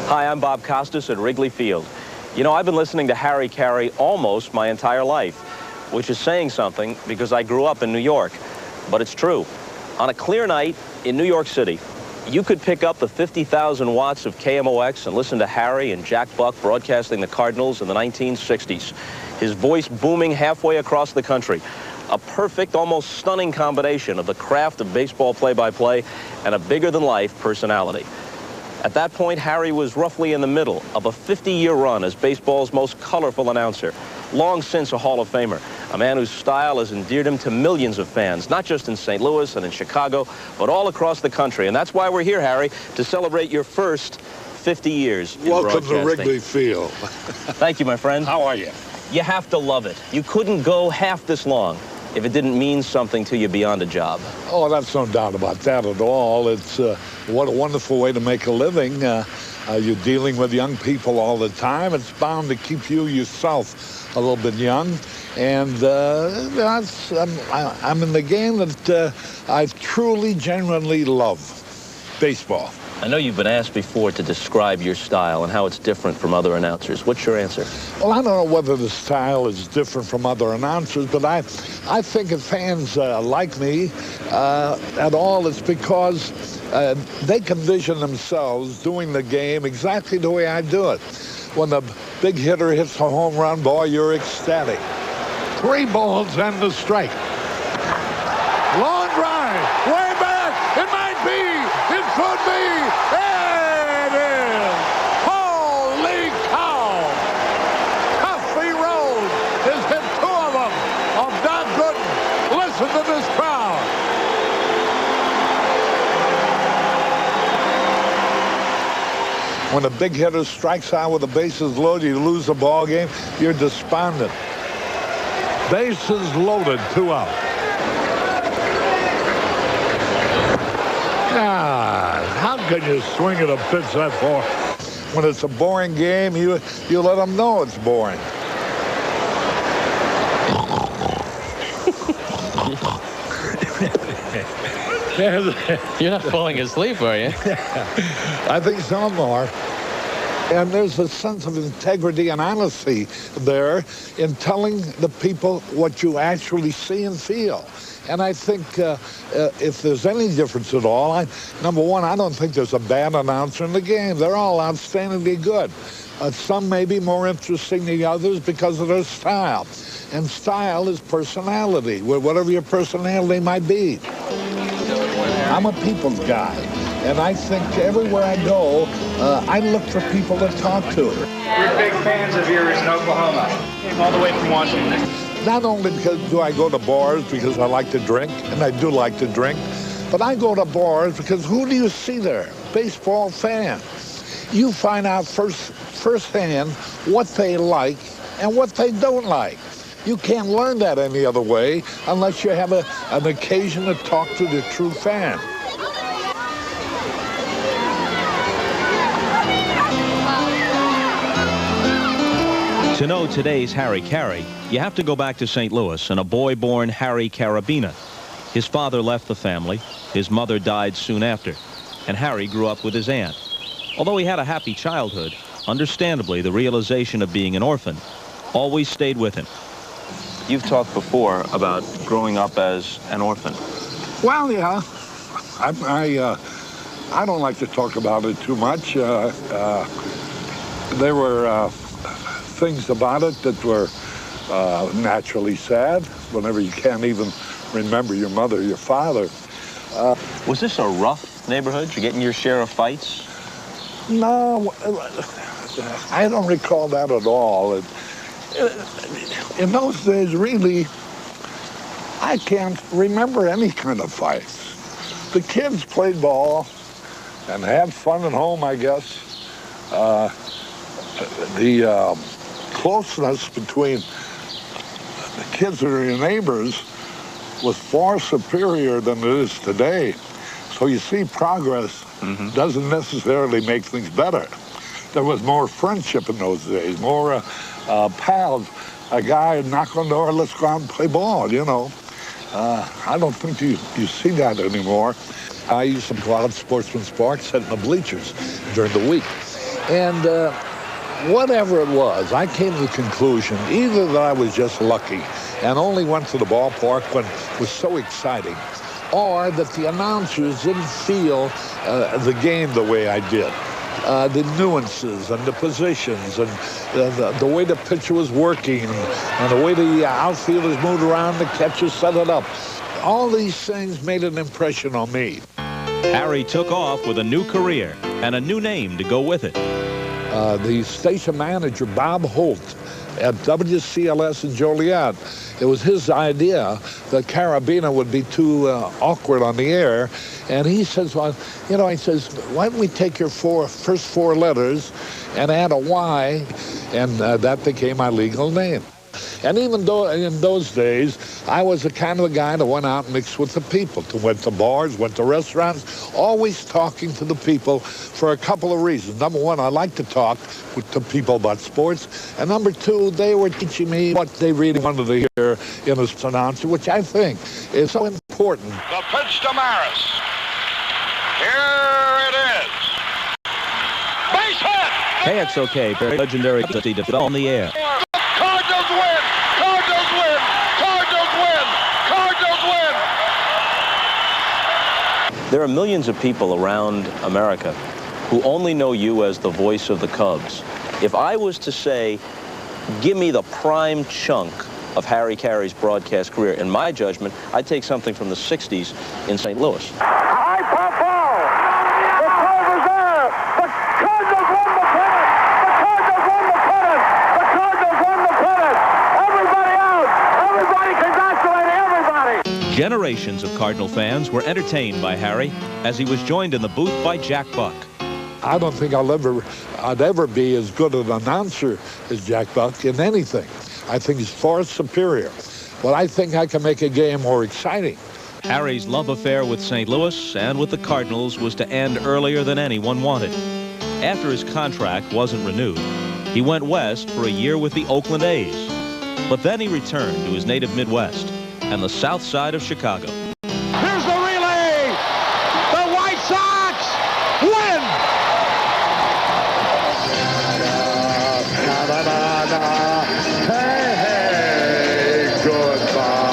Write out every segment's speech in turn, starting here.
Hi, I'm Bob Costas at Wrigley Field. You know, I've been listening to Harry Caray almost my entire life, which is saying something because I grew up in New York. But it's true. On a clear night in New York City, you could pick up the 50,000 watts of KMOX and listen to Harry and Jack Buck broadcasting the Cardinals in the 1960s. His voice booming halfway across the country. A perfect, almost stunning combination of the craft of baseball play-by-play and a bigger-than-life personality. At that point, Harry was roughly in the middle of a 50-year run as baseball's most colorful announcer. Long since a Hall of Famer, a man whose style has endeared him to millions of fans, not just in St. Louis and in Chicago, but all across the country. And that's why we're here, Harry, to celebrate your first 50 years in Welcome broadcasting. to Wrigley Field. Thank you, my friend. How are you? You have to love it. You couldn't go half this long if it didn't mean something to you beyond a job. Oh, that's no doubt about that at all. It's what a wonderful way to make a living. You're dealing with young people all the time. It's bound to keep you yourself a little bit young. And I'm in the game that I truly, genuinely love, baseball. I know you've been asked before to describe your style and how it's different from other announcers. What's your answer? Well, I don't know whether the style is different from other announcers, but I think if fans like me at all, it's because they can vision themselves doing the game exactly the way I do it. When the big hitter hits a home run, boy, you're ecstatic. 3 balls and the strike. Long drive, way back, it might be, it could be. There it is! Holy cow! Tuffy Rose has hit 2 of them of Doc Gooden. Listen to this crowd. When a big hitter strikes out with the bases loaded, you lose the ball game, you're despondent. Bases loaded, 2 out. God, how can you swing at a pitch that far? When it's a boring game, you let them know it's boring. You're not falling asleep, are you? I think some are. And there's a sense of integrity and honesty there in telling the people what you actually see and feel. And I think if there's any difference at all, number one, I don't think there's a bad announcer in the game. They're all outstandingly good. Some may be more interesting than others because of their style. And style is personality, whatever your personality might be. I'm a people's guy. And I think everywhere I go, I look for people to talk to. We're big fans of yours in Oklahoma. Came all the way from Washington. Not only do I go to bars because I like to drink, and I do like to drink, but I go to bars because who do you see there? Baseball fans. You find out firsthand what they like and what they don't like. You can't learn that any other way unless you have an occasion to talk to the true fan. To know today's Harry Caray, you have to go back to St. Louis and a boy born Harry Carabina. His father left the family, his mother died soon after, and Harry grew up with his aunt. Although he had a happy childhood, understandably the realization of being an orphan always stayed with him. You've talked before about growing up as an orphan. Well, yeah. I don't like to talk about it too much. There were things about it that were naturally sad whenever you can't even remember your mother or your father. Was this a rough neighborhood? You getting your share of fights? No, I don't recall that at all. In those days, really, I can't remember any kind of fights. The kids played ball and had fun at home, I guess. The closeness between the kids and your neighbors was far superior than it is today. So you see, progress doesn't necessarily make things better. There was more friendship in those days, more pals. A guy would knock on the door, let's go out and play ball, you know. I don't think you see that anymore. I used to go out to Sportsman's Park, sit in the bleachers during the week. And whatever it was, I came to the conclusion either that I was just lucky and only went to the ballpark when it was so exciting, or that the announcers didn't feel the game the way I did. The nuances and the positions and the way the pitcher was working and the way the outfielders moved around, the catcher set it up. All these things made an impression on me. Harry took off with a new career and a new name to go with it. The station manager, Bob Holt, at WCLS in Joliet, it was his idea that Carabina would be too awkward on the air. And he says, well, you know, he says, why don't we take your first four letters and add a Y, and that became my legal name. And even though in those days, I was the kind of a guy that went out and mixed with the people, went to bars, went to restaurants, always talking to the people for a couple of reasons. Number one, I like to talk to people about sports. And number two, they were teaching me what they really wanted to hear in an announcer, which I think is so important. The pitch to Maris. Here it is. Base hit! KXOK, very legendary to on the air. Cardinals win! Cardinals win! Cardinals win! Cardinals win! There are millions of people around America who only know you as the voice of the Cubs. If I was to say, give me the prime chunk of Harry Caray's broadcast career, in my judgment, I'd take something from the 60s in St. Louis. High pop ball! The curve is there! The Cardinals won the pennant! The Cardinals won the pennant! The Cardinals won the pennant! Everybody out! Everybody congratulating everybody! Generations of Cardinal fans were entertained by Harry as he was joined in the booth by Jack Buck. I don't think I'd ever be as good an announcer as Jack Buck in anything. I think he's far superior. But I think I can make a game more exciting. Harry's love affair with St. Louis and with the Cardinals was to end earlier than anyone wanted. After his contract wasn't renewed, he went west for a year with the Oakland A's. But then he returned to his native Midwest and the south side of Chicago. Here's the relay! The White Sox win! Hey, hey, goodbye.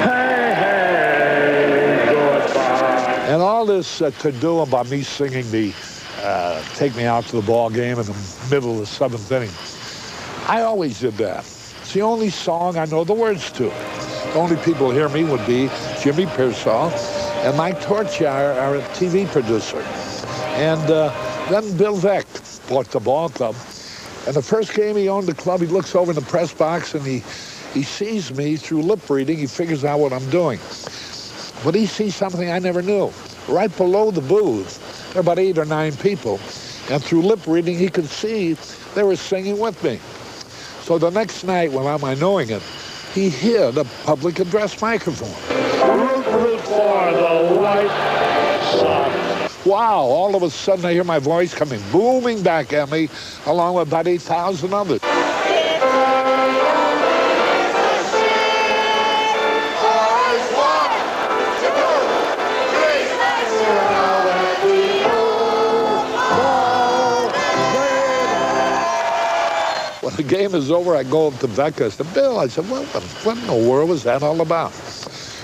Hey, hey, goodbye. And all this could do about me singing the Take Me Out to the Ball Game in the middle of the seventh inning. I always did that. It's the only song I know the words to. The only people who hear me would be Jimmy Pearsall and Mike Torchia, our TV producer. And then Bill Veck bought the ball club. And the first game he owned the club, he looks over in the press box and he sees me through lip reading. He figures out what I'm doing. But he sees something I never knew. Right below the booth, there are about 8 or 9 people. And through lip reading, he could see they were singing with me. So the next night, without my knowing it, he hid a public address microphone. Root for the White Sox. Wow, all of a sudden I hear my voice coming booming back at me, along with about 8,000 others. When the game is over, I go up to Becca. I said, Bill, what in the world was that all about?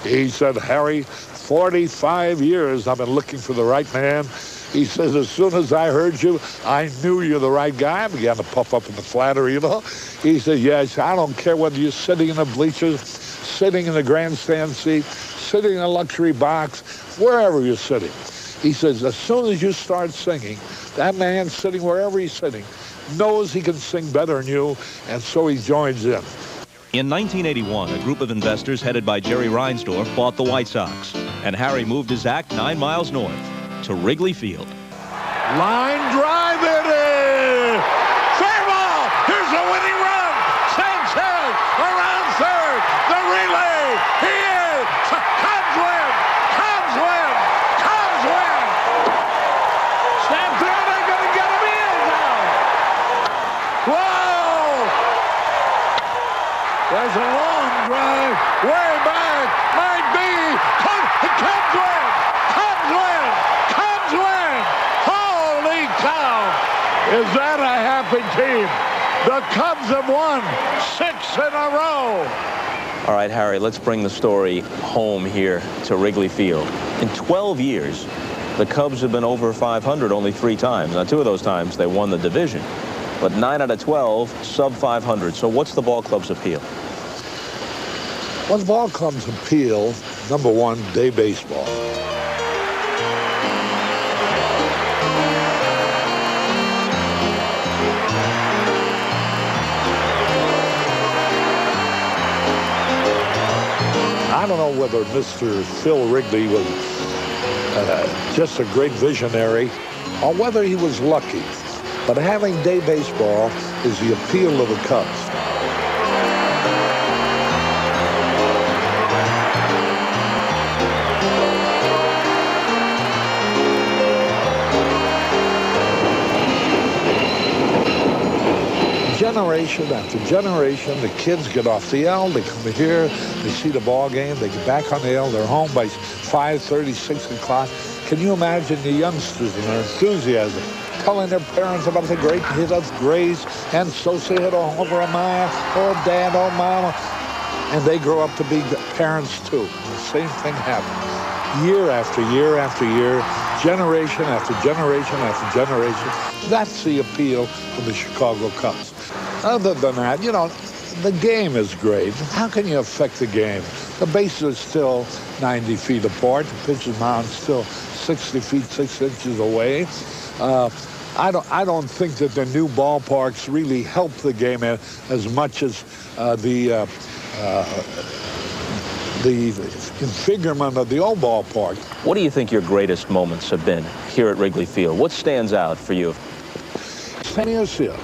He said, Harry, 45 years I've been looking for the right man. He says, as soon as I heard you, I knew you're the right guy. I began to puff up in the flattery, you know. He said, yes, I don't care whether you're sitting in the bleachers, sitting in the grandstand seat, sitting in a luxury box, wherever you're sitting. He says, as soon as you start singing, that man sitting wherever he's sitting knows he can sing better than you, and so he joins in. In 1981, a group of investors headed by Jerry Reinsdorf bought the White Sox, and Harry moved his act 9 miles north to Wrigley Field. Line drive it in! Fair ball! Here's a winning run! Sanchez around third! The relay! He is! Cubs win! Cubs win! Cubs win! Stanfield ain't gonna get him in now! Whoa! There's a long drive way back. Might be. The Cubs win! Cubs win! developing team. The Cubs have won 6 in a row. All right, Harry, let's bring the story home here to Wrigley Field. In 12 years, the Cubs have been over 500 only 3 times. Now, 2 of those times they won the division, but 9 out of 12 sub 500. So what's the ball club's appeal? Well, the ball club's appeal, number one, day baseball. I don't know whether Mr. Phil Wrigley was just a great visionary or whether he was lucky. But having day baseball is the appeal of the Cubs. Generation after generation, the kids get off the L, they come here, they see the ball game, they get back on the L, they're home by 5:30, 6 o'clock. Can you imagine the youngsters and their enthusiasm telling their parents about the great hit of Grace and Sosa hit a homer a mile, oh dad, oh mama, and they grow up to be parents too. The same thing happens. Year after year after year, generation after generation after generation. That's the appeal of the Chicago Cubs. Other than that, you know, the game is great. How can you affect the game? The bases are still 90 feet apart. The pitcher's mound's still 60 feet, 6 inches away. I don't think that the new ballparks really help the game as much as the configurement of the old ballpark. What do you think your greatest moments have been here at Wrigley Field? What stands out for you? 10 years here.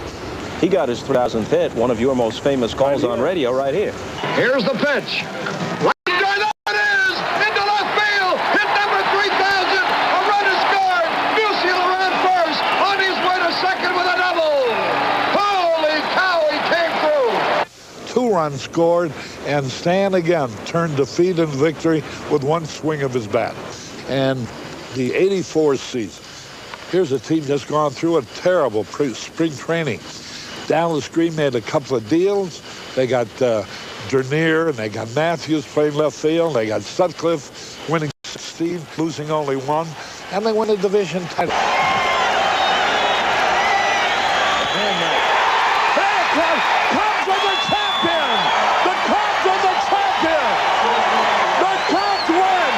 He got his 3,000th hit, one of your most famous calls on radio right here. Here's the pitch. Right there it is! Into left field! Hit number 3,000! A run is scored! Musial around first! On his way to second with a double! Holy cow, he came through! 2 runs scored, and Stan again turned defeat into victory with 1 swing of his bat. And the '84 season, here's a team that's gone through a terrible spring training. Dallas Green made a couple of deals. They got Dernier and they got Matthews playing left field. They got Sutcliffe winning 16, losing only 1, and they won a division title. Cubs are the champion! The Cubs are the champion! The Cubs win!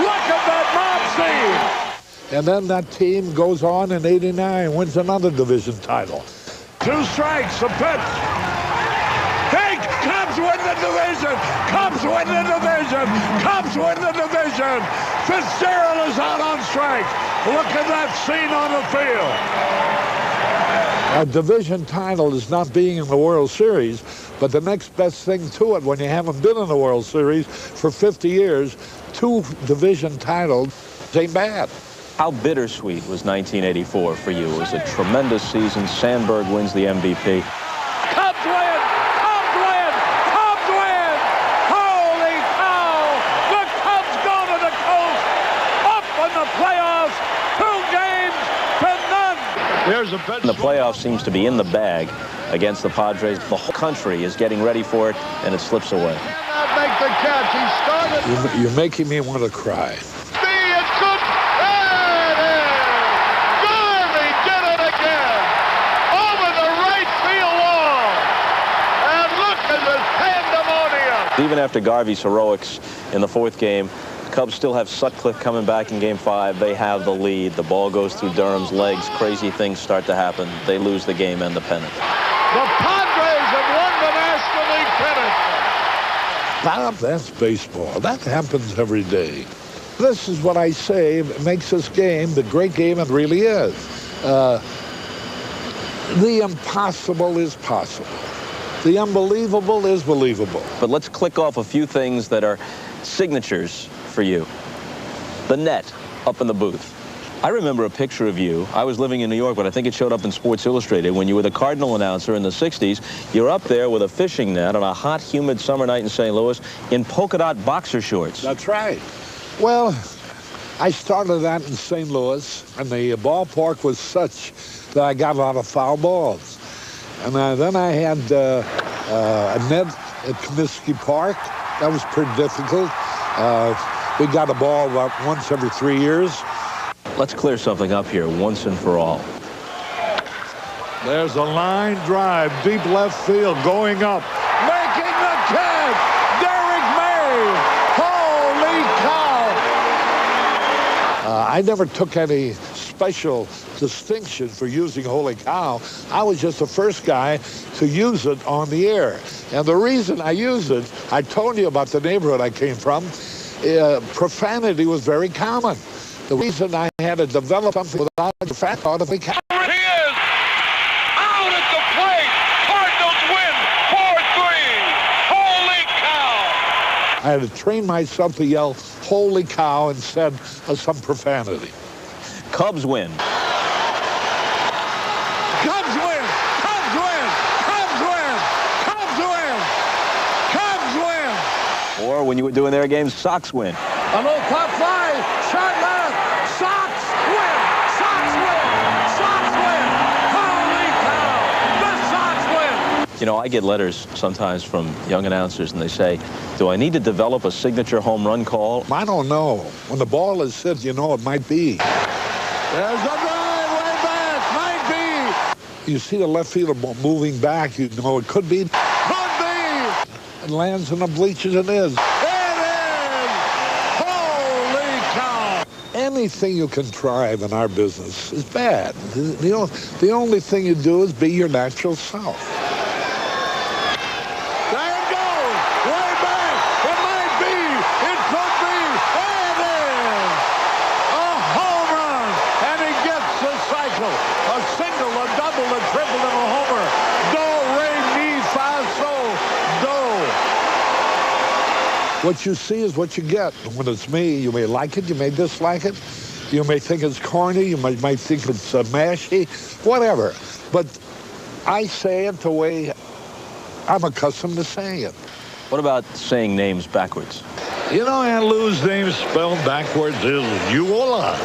Look at that mob scene! And then that team goes on in '89, wins another division title. 2 strikes, a pitch. Hey, Cubs win the division! Cubs win the division! Cubs win the division! Fitzgerald is out on strike. Look at that scene on the field. A division title is not being in the World Series, but the next best thing to it when you haven't been in the World Series for 50 years, 2 division titles ain't bad. How bittersweet was 1984 for you? It was a tremendous season. Sandberg wins the MVP. Cubs win! Cubs win! Cubs win! Holy cow! The Cubs go to the coast! Up in the playoffs! 2 games to none! Here's a pitch. The playoff seems to be in the bag against the Padres. The whole country is getting ready for it, and it slips away. Cannot make the catch. He started. You're making me want to cry. Even after Garvey's heroics in the 4th game, the Cubs still have Sutcliffe coming back in Game 5. They have the lead. The ball goes through Durham's legs. Crazy things start to happen. They lose the game and the pennant. The Padres have won the National League pennant. That's baseball. That happens every day. This is what I say makes this game the great game it really is. The impossible is possible. The unbelievable is believable. But let's click off a few things that are signatures for you. The net up in the booth. I remember a picture of you. I was living in New York, but I think it showed up in Sports Illustrated when you were the Cardinal announcer in the 60s. You're up there with a fishing net on a hot, humid summer night in St. Louis in polka dot boxer shorts. That's right. Well, I started that in St. Louis, and the ballpark was such that I got a lot of foul balls. And then I had a net at Comiskey Park. That was pretty difficult. We got a ball about once every 3 years. Let's clear something up here once and for all. There's a line drive, deep left field, going up, making the catch. Derek May. Holy cow! I never took any special distinction for using holy cow. I was just the first guy to use it on the air. And the reason I used it, I told you about the neighborhood I came from. Profanity was very common. The reason I had to develop something without the fact out of the cow. He is out at the plate. Cardinals win 4-3. Holy cow! I had to train myself to yell holy cow instead of some profanity. Cubs win. Cubs win! Cubs win! Cubs win! Cubs win! Cubs win! Or when you were doing their games, Sox win. A little pop fly, short left, Sox win! Sox win! Sox win! Holy cow! The Sox win! You know, I get letters sometimes from young announcers, and they say, do I need to develop a signature home run call? I don't know. When the ball is hit, you know it might be. There's a drive way back, might be. You see the left fielder moving back, you know it could be. Could be! It lands in the bleachers and is. Anything you contrive in our business is bad. The only thing you do is be your natural self. There it goes! Way back! It might be! It could be! It is! A home run! And he gets the cycle. A single, a double, a triple, and a homer. Do, re, mi, fa, sol, do. What you see is what you get. When it's me, you may like it, you may dislike it. You may think it's corny, you might think it's mashy, whatever. But I say it the way I'm accustomed to saying it. What about saying names backwards? You know, Aunt Lou's name spelled backwards is Uola.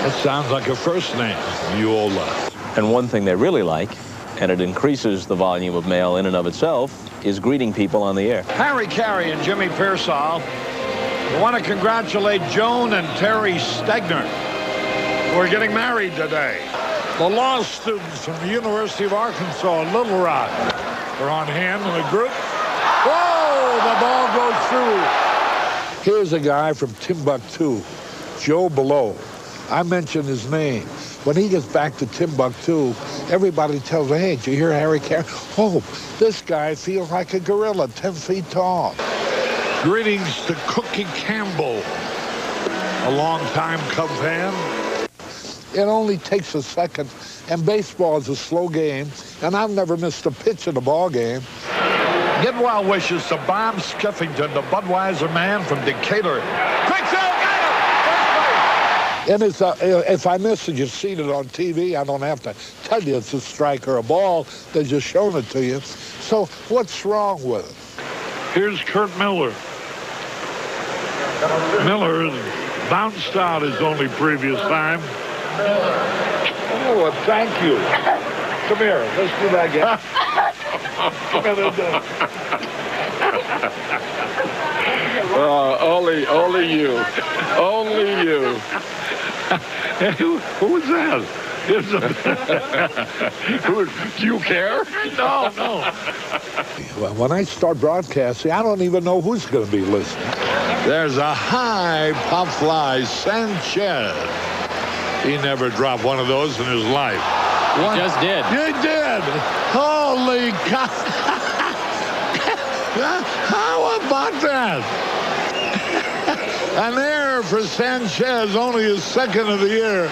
That sounds like a first name, Uola. And one thing they really like, and it increases the volume of mail in and of itself, is greeting people on the air. Harry Caray and Jimmy Pearsall. I want to congratulate Joan and Terry Stegner, who are getting married today. The law students from the University of Arkansas in Little Rock are on hand in the group. Whoa, the ball goes through. Here's a guy from Timbuktu, Joe Below. I mentioned his name. When he gets back to Timbuktu, everybody tells me, hey, did you hear Harry Caray? Oh, this guy feels like a gorilla, 10 feet tall. Greetings to Cookie Campbell, a longtime Cub fan. It only takes a second, and baseball is a slow game, and I've never missed a pitch in a ball game. Get well wishes to Bob Skiffington, the Budweiser man from Decatur. Quick throw, got him! And it's if I miss it, you've seen it on TV. I don't have to tell you it's a strike or a ball. They're just showing it to you. So what's wrong with it? Here's Kurt Miller. Miller bounced out his only previous time. Oh, well, thank you. Come here. Let's do that again. Come here, only you. Only you. Who was that? Do you care? No. Well, when I start broadcasting, I don't even know who's going to be listening. There's a high pop fly, Sanchez. He never dropped one of those in his life. He just did. You did. Holy cow. How about that? An error for Sanchez, only his second of the year.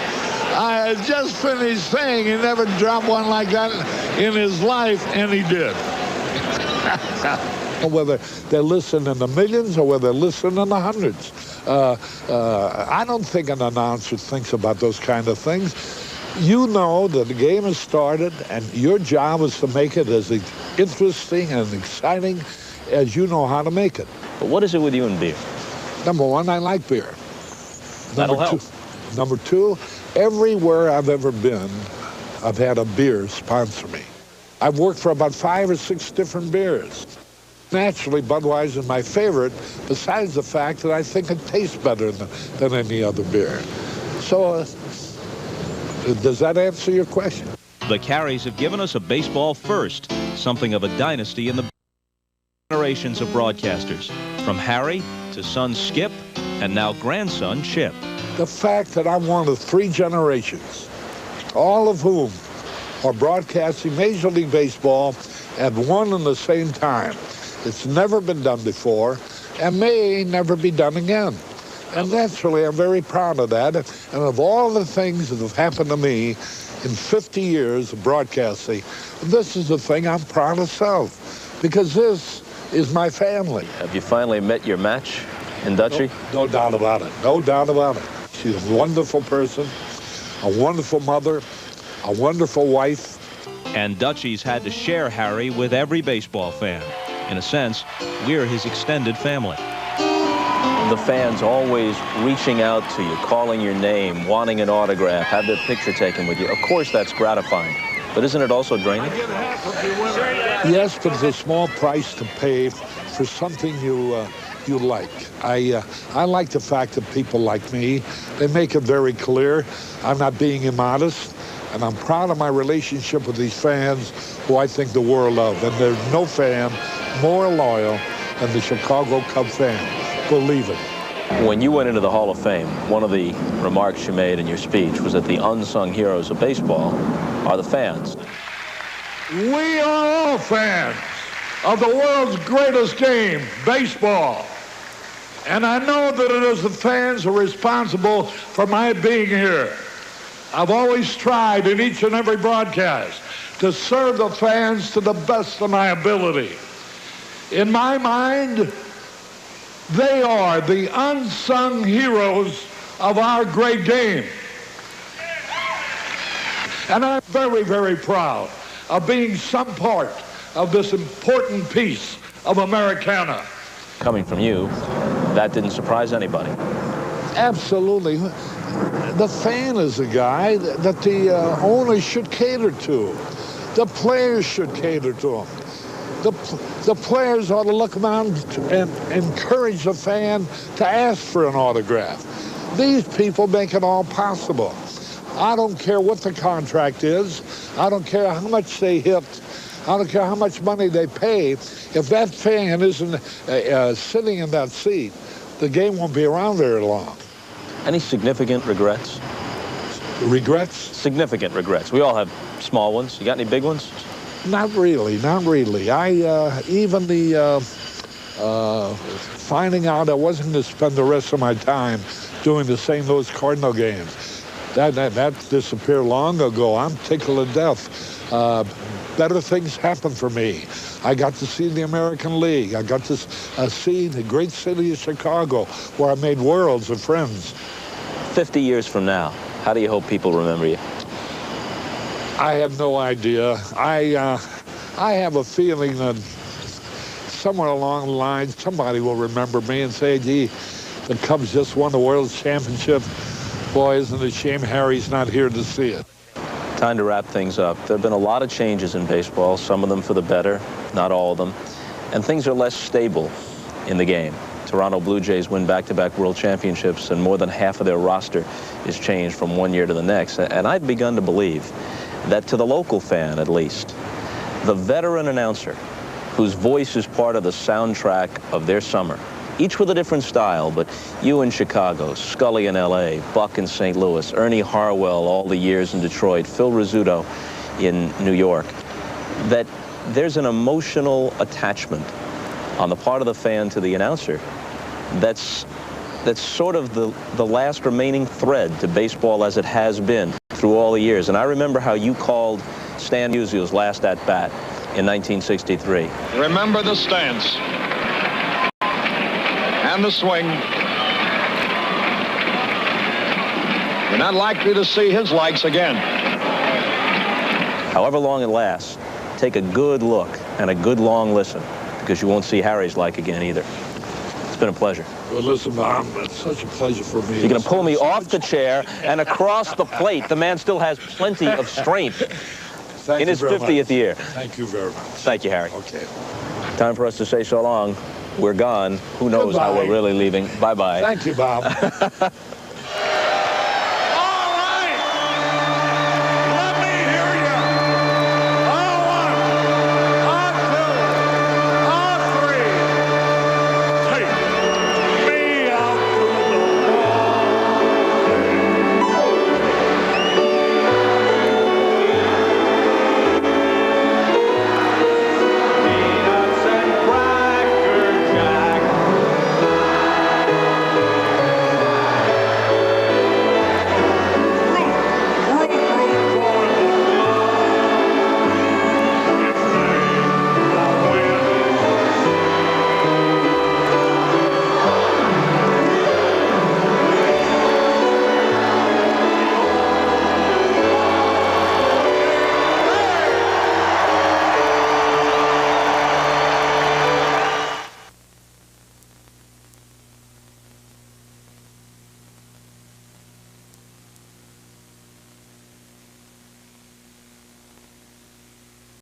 I had just finished saying he never dropped one like that in his life, and he did. Whether they listen in the millions or whether they listen in the hundreds. I don't think an announcer thinks about those kind of things. You know that the game has started, and your job is to make it as interesting and exciting as you know how to make it. But what is it with you and beer? Number one, I like beer. That'll help. Number two, everywhere I've ever been, I've had a beer sponsor me. I've worked for about 5 or 6 different beers. Naturally, Budweiser is my favorite, besides the fact that I think it tastes better than any other beer. So, does that answer your question? The Carays have given us a baseball first, something of a dynasty in the generations of broadcasters, from Harry to son Skip and now grandson Chip. The fact that I'm one of 3 generations, all of whom are broadcasting Major League Baseball at one and the same time. It's never been done before and may never be done again. And naturally, I'm very proud of that. And of all the things that have happened to me in 50 years of broadcasting, this is the thing I'm proudest of, because this is my family. Have you finally met your match in Dutchie? No doubt about it. No doubt about it. She's a wonderful person, a wonderful mother, a wonderful wife. And Dutchie's had to share Harry with every baseball fan. In a sense, we're his extended family. The fans always reaching out to you, calling your name, wanting an autograph, have their picture taken with you. Of course, that's gratifying. But isn't it also draining? Yes, but it's a small price to pay for something you like. I like the fact that people like me. They make it very clear I'm not being immodest, and I'm proud of my relationship with these fans who I think the world of. And there's no fan more loyal than the Chicago Cub fan. Believe it. When you went into the Hall of Fame, one of the remarks you made in your speech was that the unsung heroes of baseball are the fans. We are all fans of the world's greatest game, baseball. And I know that it is the fans who are responsible for my being here. I've always tried in each and every broadcast to serve the fans to the best of my ability. In my mind, they are the unsung heroes of our great game. And I'm very, very proud of being some part of this important piece of Americana. Coming from you, that didn't surprise anybody. Absolutely. The fan is a guy that the owners should cater to. The players should cater to him. The players ought to look around and encourage the fan to ask for an autograph. These people make it all possible. I don't care what the contract is. I don't care how much they hit. I don't care how much money they pay. If that fan isn't sitting in that seat, the game won't be around very long. Any significant regrets? Regrets? Significant regrets. We all have small ones. You got any big ones? Not really, not really. Even the finding out I wasn't going to spend the rest of my time doing the St. Louis Cardinal games, that disappeared long ago. I'm tickled to death. Better things happened for me. I got to see the American League. I got to see the great city of Chicago, where I made worlds of friends. 50 years from now, how do you hope people remember you? I have no idea. I have a feeling that somewhere along the line, somebody will remember me and say, gee, the Cubs just won the World Championship. Boy, isn't it a shame Harry's not here to see it. Time to wrap things up. There have been a lot of changes in baseball, some of them for the better, not all of them. And things are less stable in the game. Toronto Blue Jays win back-to-back World Championships, and more than half of their roster is changed from one year to the next. And I've begun to believe that to the local fan, at least, the veteran announcer, whose voice is part of the soundtrack of their summer, each with a different style, but you in Chicago, Scully in L.A., Buck in St. Louis, Ernie Harwell all the years in Detroit, Phil Rizzuto in New York, that there's an emotional attachment on the part of the fan to the announcer that's sort of the last remaining thread to baseball as it has been through all the years. And I remember how you called Stan Musial's last at-bat in 1963. Remember the stance and the swing. You're not likely to see his likes again. However long it lasts, take a good look and a good long listen, because you won't see Harry's like again either. It's been a pleasure. Well, listen, Bob, it's such a pleasure for me. You're going to pull me off the chair and across the plate. The man still has plenty of strength in his 50th year. Thank you very much. Thank you, Harry. Okay. Time for us to say so long. We're gone. Who knows how we're really leaving. Bye-bye. Thank you, Bob.